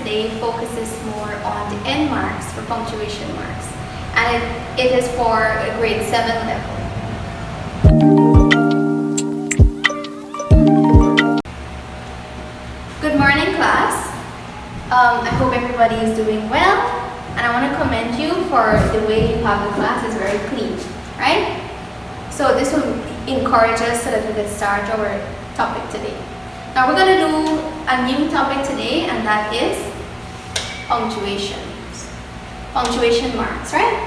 today focuses more on the end marks for punctuation marks, and it is for a grade 7 level. Good morning, class. I hope everybody is doing well, and I want to commend you for the way you have the class. Is very clean, right? So this will encourage us so that we can start our topic today. Now we're going to do a new topic today, and that is punctuation marks, right?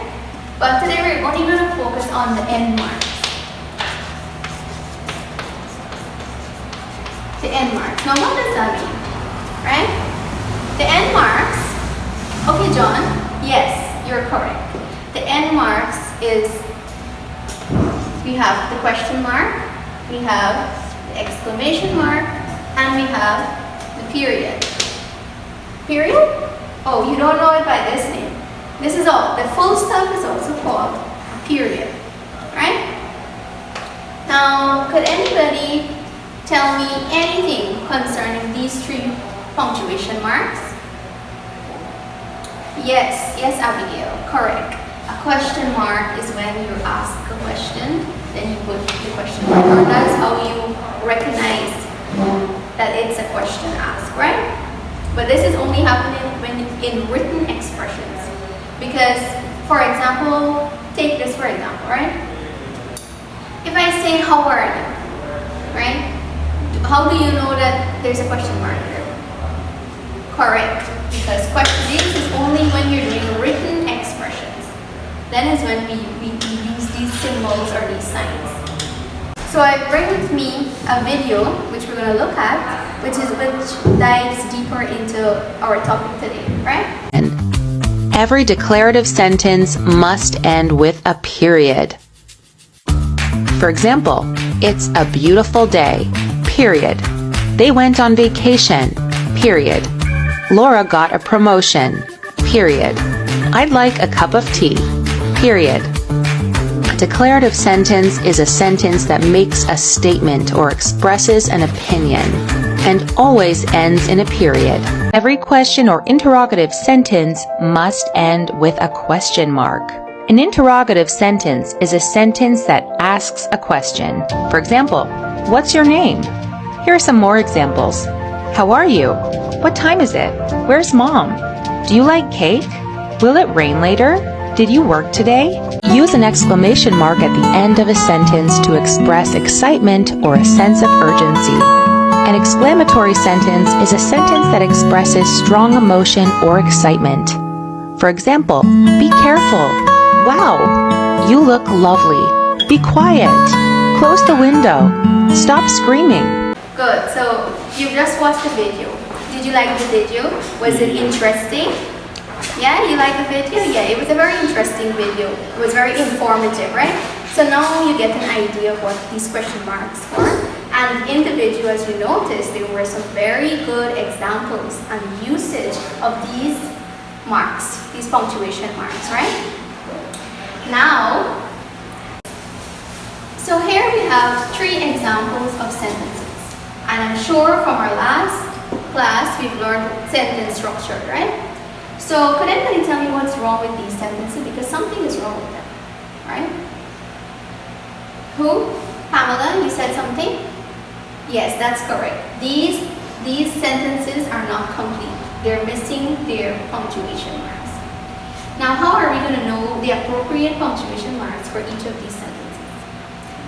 But today we're only going to focus on the end marks. The end marks. Now what does that mean, right? The end marks, okay John, yes, you're correct. The end marks is, we have the question mark, we have the exclamation mark, and we have the period. Period? Oh, you don't know it by this name. This is all. The full stop is also called period, right? Now, could anybody tell me anything concerning these three punctuation marks? Yes, Abigail, correct. A question mark is when you ask a question, then you put the question mark, or that is how you recognize that it's a question asked, right? But this is only happening when in written expressions. Because, for example, take this for example, right? If I say, how are you, right? How do you know that there's a question mark there? Correct, because this is only when you're doing written expressions. Then is when we use these symbols or these signs. So I bring with me a video which we're going to look at, which dives deeper into our topic today, right? Every declarative sentence must end with a period. For example, it's a beautiful day, period. They went on vacation, period. Laura got a promotion, period. I'd like a cup of tea, period. A declarative sentence is a sentence that makes a statement or expresses an opinion, and always ends in a period. Every question or interrogative sentence must end with a question mark. An interrogative sentence is a sentence that asks a question. For example, what's your name? Here are some more examples. How are you? What time is it? Where's mom? Do you like cake? Will it rain later? Did you work today? Use an exclamation mark at the end of a sentence to express excitement or a sense of urgency. An exclamatory sentence is a sentence that expresses strong emotion or excitement. For example, be careful. Wow, you look lovely. Be quiet. Close the window. Stop screaming. Good, so you just watched the video. Did you like the video? Was it interesting? Yeah, you like the video? Yeah, it was a very interesting video. It was very informative, right? So now you get an idea of what these question marks were. And in the video, as you noticed, there were some very good examples and usage of these marks, these punctuation marks, right? Now, so here we have three examples of sentences. And I'm sure from our last class, we've learned sentence structure, right? So could anybody tell me what's wrong with these sentences? Because something is wrong with them, right? Who? Pamela, you said something? Yes, that's correct. These sentences are not complete. They're missing their punctuation marks. Now, how are we going to know the appropriate punctuation marks for each of these sentences?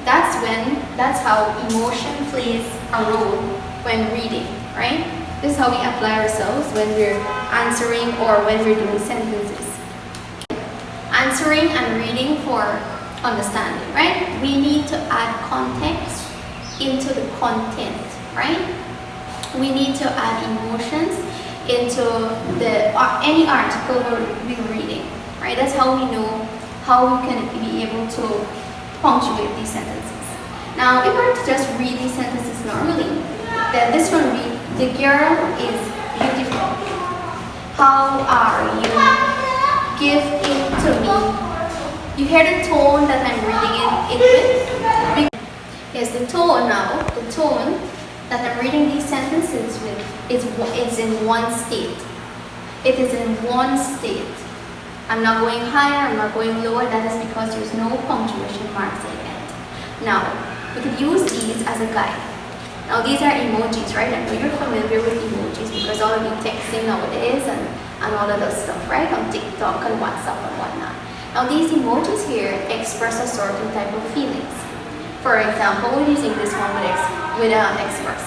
That's how emotion plays a role when reading, right? This is how we apply ourselves when we're answering or when we're doing sentences. Answering and reading for understanding, right? We need to add context into the content, right? We need to add emotions into any article we're reading, right? That's how we know how we can be able to punctuate these sentences. Now, if we were to just read these sentences normally, then this one read, the girl is beautiful. How are you? Give it to me. You hear the tone that I'm reading it with? Yes, the tone now, the tone that I'm reading these sentences with is in one state. It is in one state. I'm not going higher, I'm not going lower. That is because there's no punctuation marks at the end. Now, we could use these as a guide. Now, these are emojis, right? I know you're familiar with emojis because all of you texting nowadays and all of that stuff, right? On TikTok and WhatsApp and whatnot. Now, these emojis here express a certain type of feelings. For example, we're using this one with express.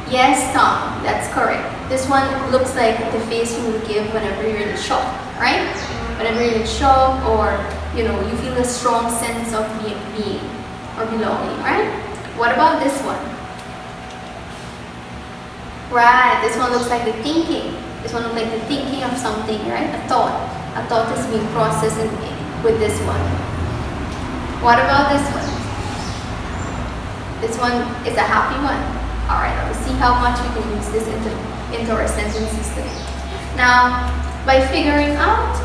Yes, Tom, that's correct. This one looks like the face you would give whenever you're in shock, right? Whenever you're in shock or, you feel a strong sense of being or belonging, right? What about this one? Right, this one looks like the thinking. This one looks like the thinking of something, right? A thought. A thought is being processed with this one. What about this one? This one is a happy one. Alright, let's see how much we can use this into our sentences today. Now, by figuring out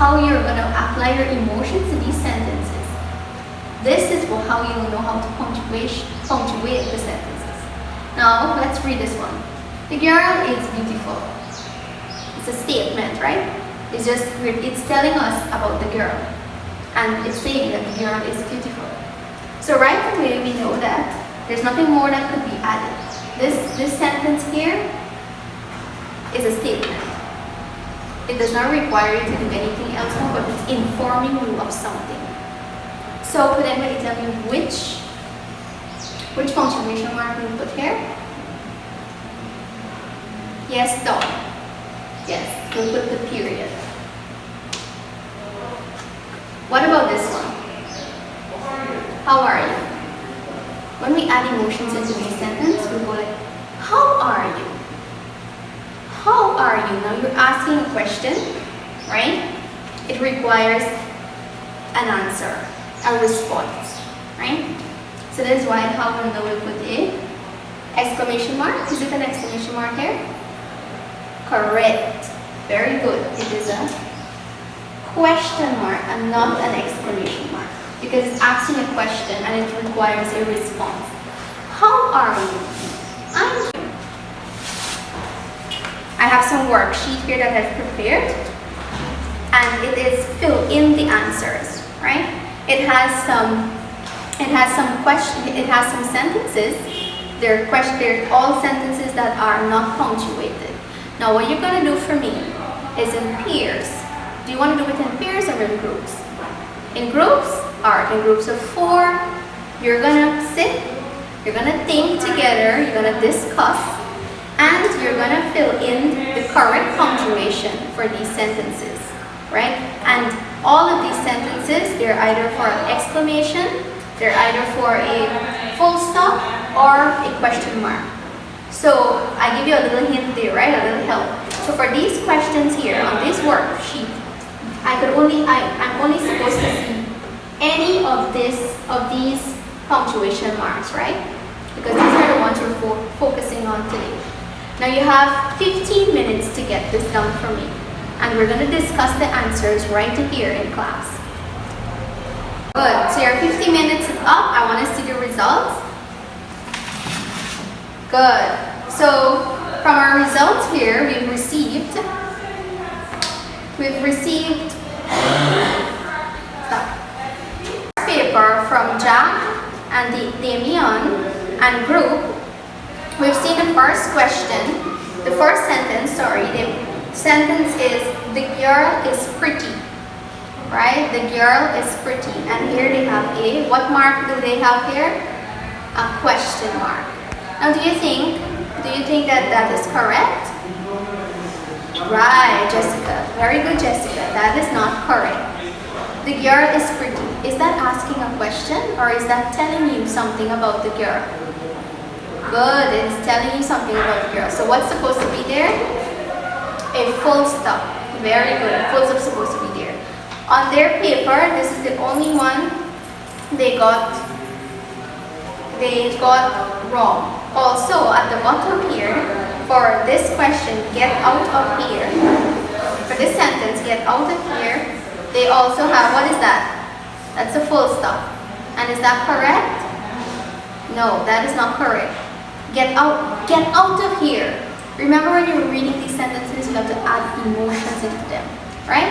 how you're going to apply your emotions to these sentences, this is how you'll know how to punctuate the sentences. Now, let's read this one. The girl is beautiful. It's a statement, right? It's telling us about the girl. And it's saying that the girl is beautiful. So right away, we know that there's nothing more that could be added. This sentence here is a statement. It does not require you to do anything else more, but it's informing you of something. So could anybody tell me which punctuation mark we put here? Yes, Dawn. Yes, we'll put the period. What about this one? How are you? When we add emotions into a sentence, we go like, how are you? How are you? Now you're asking a question, right? It requires an answer, a response, right? So that is why how we know we put a exclamation mark. Is it an exclamation mark here? Correct. Very good. It is a question mark and not an exclamation mark, because it's asking a question and it requires a response. How are you? I'm good. I have some worksheet here that I've prepared, and it is fill in the answers, right? It has some sentences. They're all sentences that are not punctuated. Now what you're gonna do for me is in pairs. Do you want to do it in pairs or in groups? In groups? Alright, in groups of 4, you're gonna sit, you're gonna think together, you're gonna discuss, and you're gonna fill in the correct punctuation for these sentences, right? And all of these sentences, they're either for an exclamation, they're either for a full stop or a question mark. So I give you a little hint there, right? A little help. So for these questions here on this worksheet, I'm only supposed to see any of these punctuation marks, right? Because these are the ones we're focusing on today. Now you have 15 minutes to get this done for me, and we're going to discuss the answers right here in class. Good. So your 15 minutes is up. I want to see the results. Good. So from our results here, we've received paper from Jack and Damian and group. We've seen the first question, the first sentence, the sentence is, the girl is pretty, right? The girl is pretty. And here they have what mark do they have here? A question mark. Now do you think that is correct? Right, Jessica. Very good, Jessica. That is not correct. The girl is pretty. Is that asking a question or is that telling you something about the girl? Good, it is telling you something about the girl. So what's supposed to be there? A full stop. Very good. A full stop is supposed to be there. On their paper, this is the only one they got wrong. Also, at the bottom here, for this question, get out of here. For this sentence, get out of here, they also have, what is that? That's a full stop. And is that correct? No, that is not correct. Get out of here. Remember, when you're reading these sentences, you have to add emotions into them, right?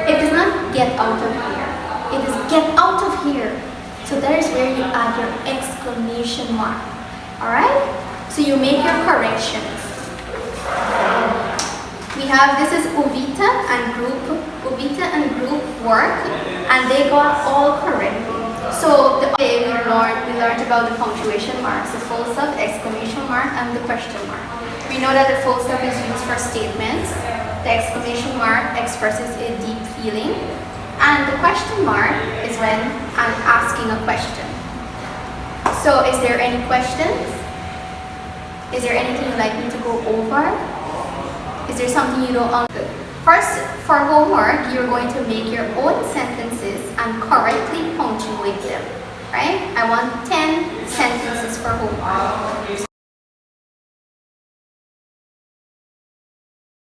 It is not get out of here. It is get out of here. So that is where you add your exclamation mark. Alright? So you make your corrections. We have, this is Uvita and group work, and they got all correctly. So the day we learned about the punctuation marks, the full stop, exclamation mark, and the question mark. We know that the full stop is used for statements. The exclamation mark expresses a deep feeling, and the question mark is when I'm asking a question. So is there any questions? Is there anything you'd like me to go over? Is there something you don't understand? First, for homework, you're going to make your own sentences and correctly punctuate them, right? I want 10 sentences for homework.